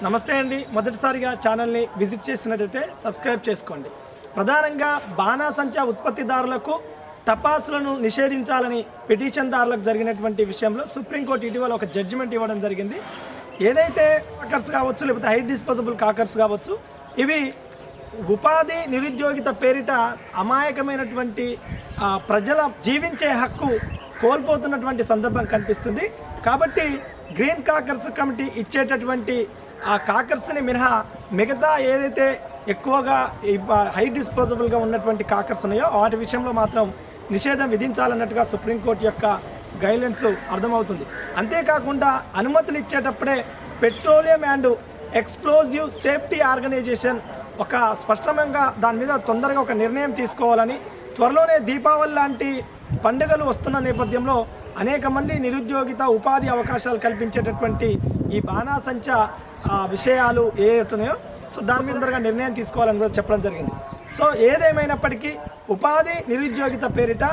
నమస్తే అండి. మొదటిసారిగా ఛానల్ని విజిట్ చేసినట్లయితే సబ్స్క్రైబ్ చేసుకోండి. ప్రధానంగా బాణాసంచా ఉత్పత్తిదారులకు టపాసులను నిషేధించాలని పిటిషన్దారులకు జరిగినటువంటి విషయంలో సుప్రీంకోర్టు ఇటీవల ఒక జడ్జిమెంట్ ఇవ్వడం జరిగింది. ఏదైతే కాకర్స్ కావచ్చు, లేకపోతే హై డిస్పోజబుల్ కాకర్స్ కావచ్చు, ఇవి ఉపాధి నిరుద్యోగిత పేరిట అమాయకమైనటువంటి ప్రజల జీవించే హక్కు కోల్పోతున్నటువంటి సందర్భం కనిపిస్తుంది. కాబట్టి గ్రీన్ కాకర్స్ కమిటీ ఇచ్చేటటువంటి ఆ కాకర్స్ని మినహా మిగతా ఏదైతే ఎక్కువగా హై డిస్పోజబుల్గా ఉన్నటువంటి కాకర్స్ ఉన్నాయో వాటి విషయంలో మాత్రం నిషేధం విధించాలన్నట్టుగా సుప్రీంకోర్టు యొక్క గైడ్లైన్స్ అర్థమవుతుంది. అంతేకాకుండా అనుమతులు ఇచ్చేటప్పుడే petroleum and explosive safety organisation ఒక స్పష్టంగా దాని మీద తొందరగా ఒక నిర్ణయం తీసుకోవాలని, త్వరలోనే దీపావళి లాంటి పండుగలు వస్తున్న నేపథ్యంలో అనేక మంది నిరుద్యోగిత ఉపాధి అవకాశాలు కల్పించేటటువంటి ఈ బాణాసంచా విషయాలు ఏవైతున్నాయో దాని మీద తొందరగా నిర్ణయం తీసుకోవాలని కూడా చెప్పడం జరిగింది. సో ఏదేమైనప్పటికీ ఉపాధి నిరుద్యోగిత పేరిట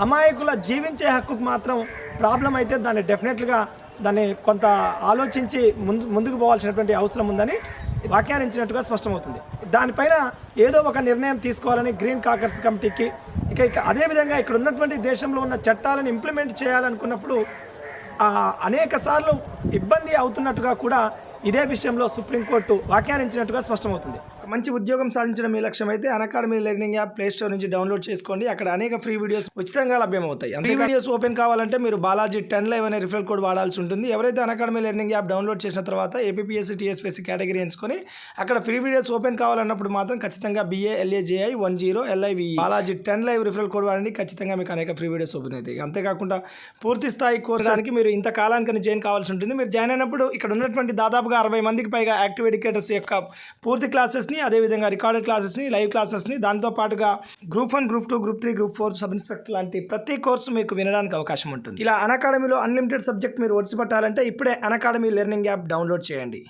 అమాయకుల జీవించే హక్కుకు మాత్రం ప్రాబ్లం అయితే దాన్ని డెఫినెట్గా దాన్ని కొంత ఆలోచించి ముందుకు పోవాల్సినటువంటి అవసరం ఉందని వ్యాఖ్యానించినట్టుగా స్పష్టమవుతుంది. దానిపైన ఏదో ఒక నిర్ణయం తీసుకోవాలని గ్రీన్ కాకర్స్ కమిటీకి ఇక అదేవిధంగా ఇక్కడ ఉన్నటువంటి దేశంలో ఉన్న చట్టాలను ఇంప్లిమెంట్ చేయాలనుకున్నప్పుడు అనేక సార్లు ఇబ్బంది అవుతున్నట్టుగా కూడా ఇదే విషయంలో సుప్రీంకోర్టు వ్యాఖ్యానించినట్టుగా స్పష్టమవుతుంది. మంచి ఉద్యోగం సాధించడం మీ లక్ష్యం అయితే Unacademy learning app play store నుంచి డౌన్లోడ్ చేసుకోండి. అక్కడ అనేక ఫ్రీ వీడియోస్ ఉచితంగా లభ్యమవుతాయి. ఫ్రీ వీడియోస్ ఓపెన్ కావాలంటే మీరు బాలాజీ 10 Live అనే రిఫరల్ కోడ్ వాడాల్సి ఉంటుంది. ఎవరైతే అన్అకాడమీ లెర్నింగ్ యాప్ డౌన్లోడ్ చేసిన తర్వాత ఏపీఎస్సీ టీఎస్పీఎస్సీ కేటగిరీ ఎంచుకొని అక్కడ ఫ్రీ వీడియోస్ ఓపెన్ కావాలన్నప్పుడు మాత్రం ఖచ్చితంగా BALAJI 10 LIVE Balaji 10 Live referral code వాడండి. ఖచ్చితంగా మీకు అనేక ఫ్రీ వీడియోస్ ఓపెన్ అవుతాయి. అంతేకాకుండా పూర్తి స్థాయి కోర్సుకి మీరు ఇంత కాలానికి జాయిన్ కావాల్సి ఉంటుంది. మీరు జాయిన్ అయినప్పుడు ఇక్కడ ఉన్నటువంటి దాదాపుగా 60 మందికి పైగా యాక్టివ్ ఎడ్యుకేటర్స్ యొక్క పూర్తి క్లాసెస్ని, అదేవిధంగా రికార్డెడ్ క్లాసెస్ని, లైవ్ క్లాసెస్ని, దాంతో పాటుగా group 1, group 2, group 3, group 4 sub inspector లాంటి ప్రతి కోర్సు మీకు వినడానికి అవకాశం ఉంటుంది. ఇలా అన్అకాడమీలో అన్లిమిటెడ్ సబ్జెక్ట్ మీరు ఒడిసిపట్టాలంటే ఇప్పుడే అన్అకాడమీ లెర్నింగ్ యాప్ డౌన్లోడ్ చేయండి.